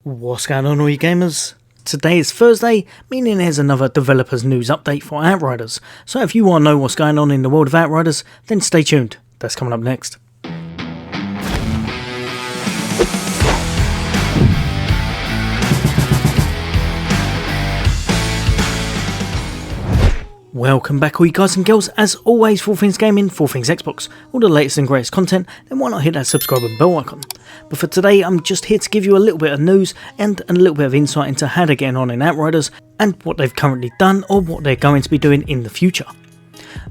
What's going on, all you gamers? Today is Thursday, meaning there's another developers news update for Outriders. So if you want to know what's going on in the world of Outriders, then stay tuned. That's coming up next. Welcome back, all you guys and girls. As always, for all things gaming, for all things Xbox, all the latest and greatest content, then why not hit that subscribe and bell icon. But for today, I'm just here to give you a little bit of news and a little bit of insight into how they're getting on in Outriders and what they've currently done or what they're going to be doing in the future.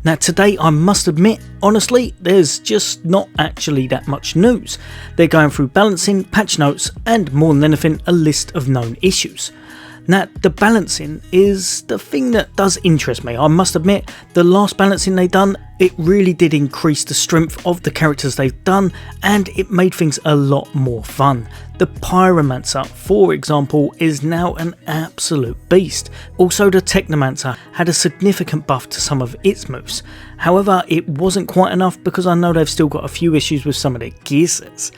Now today, I must admit, honestly, there's just not actually that much news. They're going through balancing, patch notes, and more than anything, a list of known issues. Now, the balancing is the thing that does interest me. I must admit, the last balancing they done, it really did increase the strength of the characters they've done, and it made things a lot more fun. The Pyromancer, for example, is now an absolute beast. Also, the Technomancer had a significant buff to some of its moves. However, it wasn't quite enough because I know they've still got a few issues with some of their gear sets.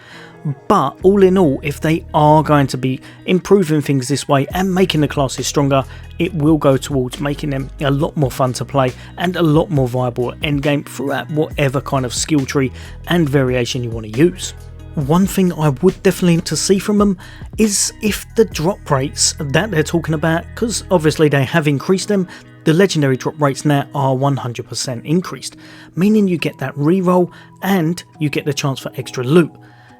But all in all, if they are going to be improving things this way and making the classes stronger, it will go towards making them a lot more fun to play and a lot more viable at endgame throughout whatever kind of skill tree and variation you want to use. One thing I would definitely like to see from them is if the drop rates that they're talking about, because obviously they have increased them, the legendary drop rates now are 100% increased, meaning you get that reroll and you get the chance for extra loot.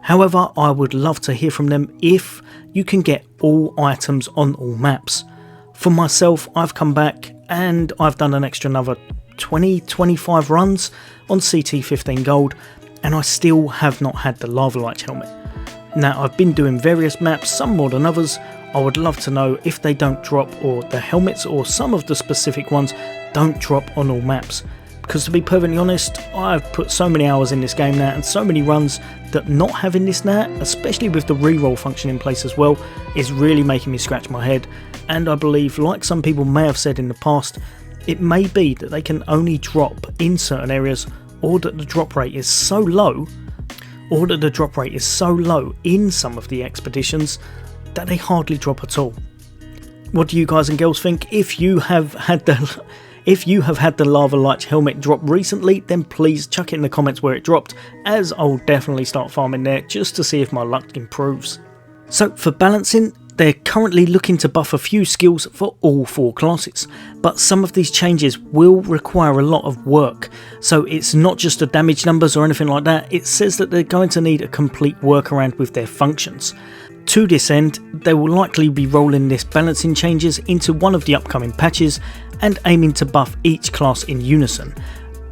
However, I would love to hear from them if you can get all items on all maps. For myself, I've come back and I've done an extra another 20-25 runs on CT 15 gold and I still have not had the Lava Light helmet. Now, I've been doing various maps, some more than others. I would love to know if they don't drop, or the helmets or some of the specific ones don't drop on all maps. Because to be perfectly honest, I've put so many hours in this game now and so many runs that not having this now, especially with the reroll function in place as well, is really making me scratch my head. And I believe, like some people may have said in the past, it may be that they can only drop in certain areas, or that the drop rate is so low, in some of the expeditions that they hardly drop at all. What do you guys and girls think? If you have had the Lava Light helmet drop recently, then please chuck it in the comments where it dropped, as I'll definitely start farming there just to see if my luck improves. So for balancing, they're currently looking to buff a few skills for all 4 classes, but some of these changes will require a lot of work. So it's not just the damage numbers or anything like that, it says that they're going to need a complete workaround with their functions. To this end, they will likely be rolling this balancing changes into one of the upcoming patches and aiming to buff each class in unison,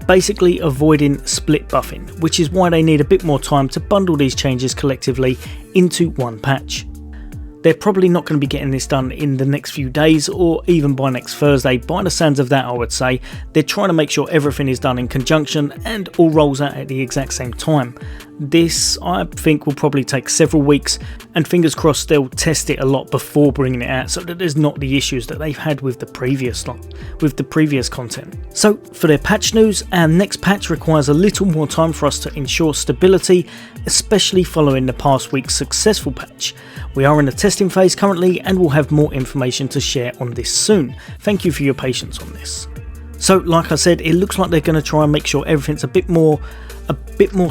basically avoiding split buffing, which is why they need a bit more time to bundle these changes collectively into one patch. They're probably not going to be getting this done in the next few days or even by next Thursday. By the sounds of that, I would say they're trying to make sure everything is done in conjunction and all rolls out at the exact same time. This, I think, will probably take several weeks, and fingers crossed they'll test it a lot before bringing it out so that there's not the issues that they've had with the previous content. So for their patch news, our next patch requires a little more time for us to ensure stability, especially following the past week's successful patch. We are in the testing phase currently and we'll have more information to share on this soon. Thank you for your patience on this. So like I said, it looks like they're going to try and make sure everything's a bit more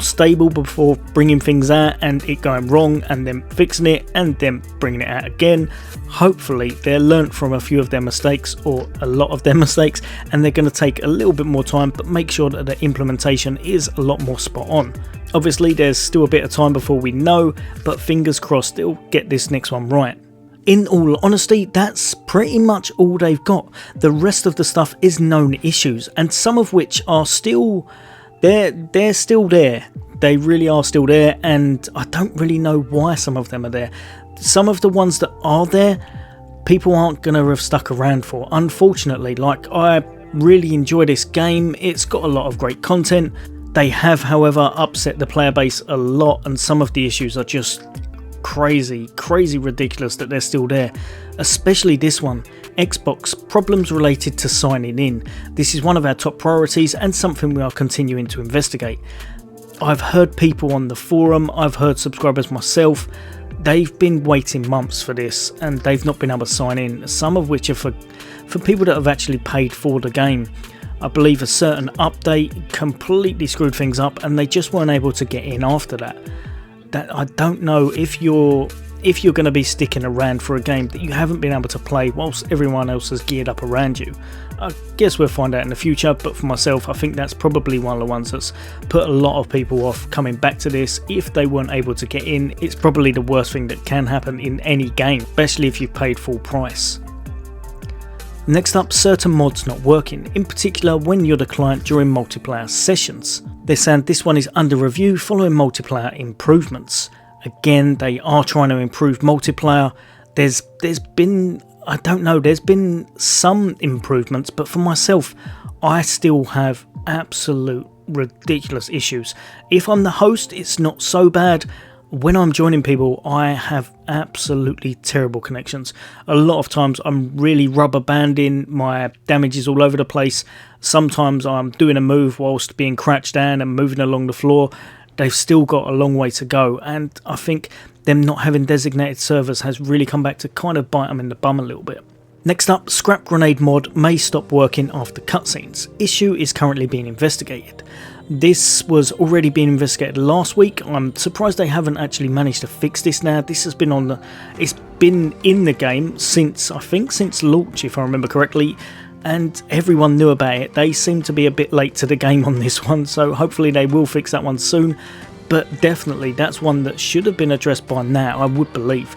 stable before bringing things out and it going wrong and then fixing it and then bringing it out again. Hopefully they're learnt from a few of their mistakes, or a lot of their mistakes, and they're going to take a little bit more time but make sure that the implementation is a lot more spot on. Obviously there's still a bit of time before we know, but fingers crossed they'll get this next one right. In all honesty, that's pretty much all they've got. The rest of the stuff is known issues, and some of which are still they're still there. They really are still there, and I don't really know why some of them are there. Some of the ones that are there, people aren't going to have stuck around for, unfortunately. Like, I really enjoy this game. It's got a lot of great content. They have, however, upset the player base a lot, and some of the issues are just crazy ridiculous that they're still there. Especially this one, Xbox problems related to signing in. This is one of our top priorities and something we are continuing to investigate. I've heard people on the forum, I've heard subscribers myself they've been waiting months for this and they've not been able to sign in, some of which are for people that have actually paid for the game. I believe a certain update completely screwed things up and they just weren't able to get in after that. I don't know if you're going to be sticking around for a game that you haven't been able to play whilst everyone else has geared up around you. I guess we'll find out in the future, but for myself I think that's probably one of the ones that's put a lot of people off coming back to this. If they weren't able to get in, it's probably the worst thing that can happen in any game, especially if you've paid full price. Next up, certain mods not working, in particular when you're the client during multiplayer sessions. They're saying this one is under review following multiplayer improvements. Again, they are trying to improve multiplayer. There's been some improvements, but for myself, I still have absolute ridiculous issues. If I'm the host, it's not so bad. When I'm joining people, I have absolutely terrible connections. A lot of times I'm really rubber banding, my damage is all over the place. Sometimes I'm doing a move whilst being crouched down and moving along the floor. They've still got a long way to go, and I think them not having designated servers has really come back to kind of bite them in the bum a little bit. Next up, Scrap Grenade mod may stop working after cutscenes. Issue is currently being investigated. This was already being investigated last week. I'm surprised they haven't actually managed to fix this now. This has been it's been in the game since launch, if I remember correctly, and everyone knew about it. They seem to be a bit late to the game on this one, so hopefully they will fix that one soon. But definitely that's one that should have been addressed by now, I would believe.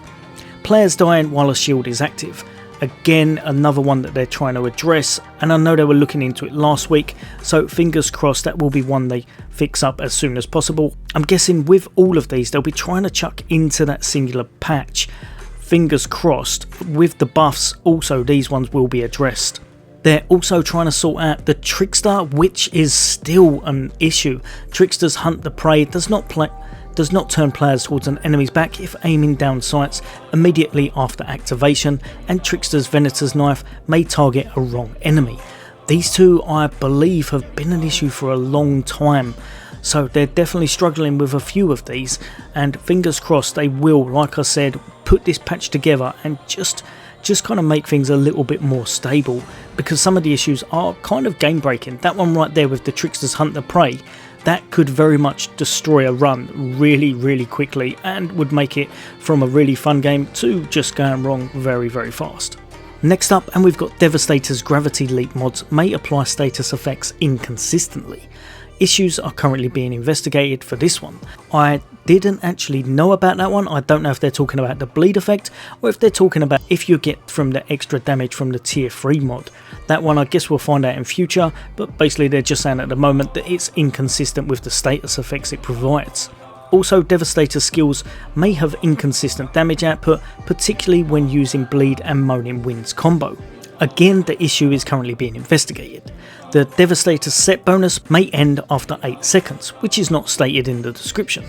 Players dying while a shield is active. Again, another one that they're trying to address, and I know they were looking into it last week, so fingers crossed that will be one they fix up as soon as possible. I'm guessing with all of these they'll be trying to chuck into that singular patch. Fingers crossed, with the buffs also these ones will be addressed. They're also trying to sort out the Trickster, which is still an issue. Trickster's hunt the prey does not turn players towards an enemy's back if aiming down sights immediately after activation, and Trickster's Venator's knife may target a wrong enemy. These two, I believe, have been an issue for a long time, so they're definitely struggling with a few of these, and fingers crossed they will, like I said, put this patch together and just kind of make things a little bit more stable, because some of the issues are kind of game breaking. That one right there with the Trickster's hunt the prey, that could very much destroy a run really quickly and would make it from a really fun game to just going wrong very fast. Next up, and we've got Devastator's Gravity Leap mods may apply status effects inconsistently. Issues are currently being investigated for this one. I didn't actually know about that one. I don't know if they're talking about the bleed effect or if they're talking about if you get from the extra damage from the tier 3 mod. That one I guess we'll find out in future, but basically they're just saying at the moment that it's inconsistent with the status effects it provides. Also, Devastator's skills may have inconsistent damage output, particularly when using Bleed and Moaning Winds combo. Again, the issue is currently being investigated. The Devastator's set bonus may end after 8 seconds, which is not stated in the description.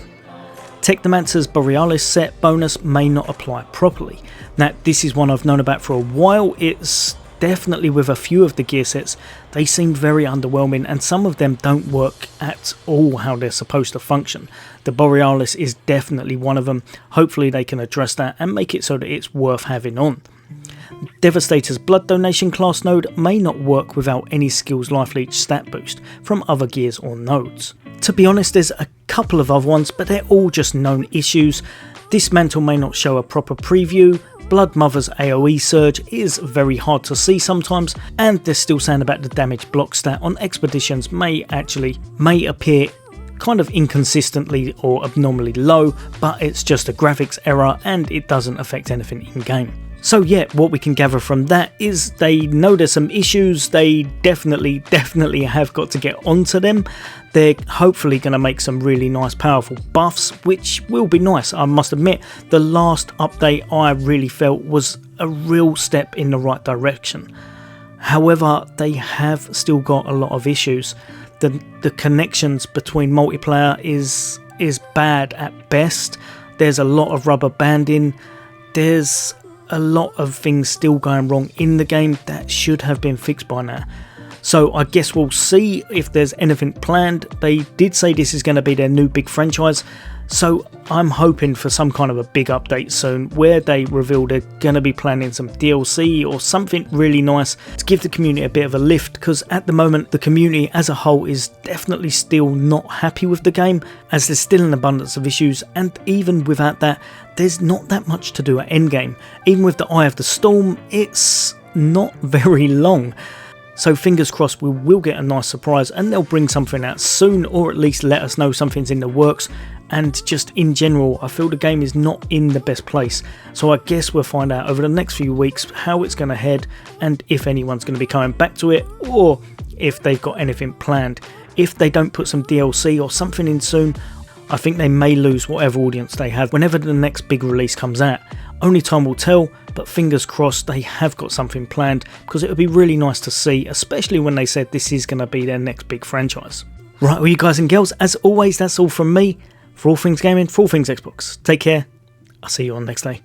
Technomancer's Borealis set bonus may not apply properly. Now, this is one I've known about for a while. It's definitely with a few of the gear sets, they seem very underwhelming, and some of them don't work at all how they're supposed to function. The Borealis is definitely one of them. Hopefully they can address that and make it so that it's worth having on. Devastator's Blood Donation class node may not work without any skills life leech stat boost from other gears or nodes. To be honest, there's a couple of other ones, but they're all just known issues. Dismantle may not show a proper preview. Blood Mother's AoE surge is very hard to see sometimes, and they're still saying about the damage block stat on expeditions may appear kind of inconsistently or abnormally low, but it's just a graphics error and it doesn't affect anything in game. So yeah, what we can gather from that is they know there's some issues. They definitely have got to get onto them. They're hopefully going to make some really nice powerful buffs, which will be nice. I must admit, the last update I really felt was a real step in the right direction. However, they have still got a lot of issues. The connections between multiplayer is bad at best. There's a lot of rubber banding. There's a lot of things still going wrong in the game that should have been fixed by now. So I guess we'll see if there's anything planned. They did say this is going to be their new big franchise, so I'm hoping for some kind of a big update soon where they reveal they're going to be planning some DLC or something really nice to give the community a bit of a lift, because at the moment the community as a whole is definitely still not happy with the game, as there's still an abundance of issues, and even without that there's not that much to do at endgame. Even with the Eye of the Storm, it's not very long. So fingers crossed we will get a nice surprise and they'll bring something out soon, or at least let us know something's in the works. And just in general, I feel the game is not in the best place. So I guess we'll find out over the next few weeks how it's going to head, and if anyone's going to be coming back to it, or if they've got anything planned. If they don't put some DLC or something in soon, I think they may lose whatever audience they have whenever the next big release comes out. Only time will tell, but fingers crossed they have got something planned, because it would be really nice to see, especially when they said this is going to be their next big franchise. Right, well you guys and girls, as always that's all from me. For all things gaming, for all things Xbox, take care, I'll see you on next day.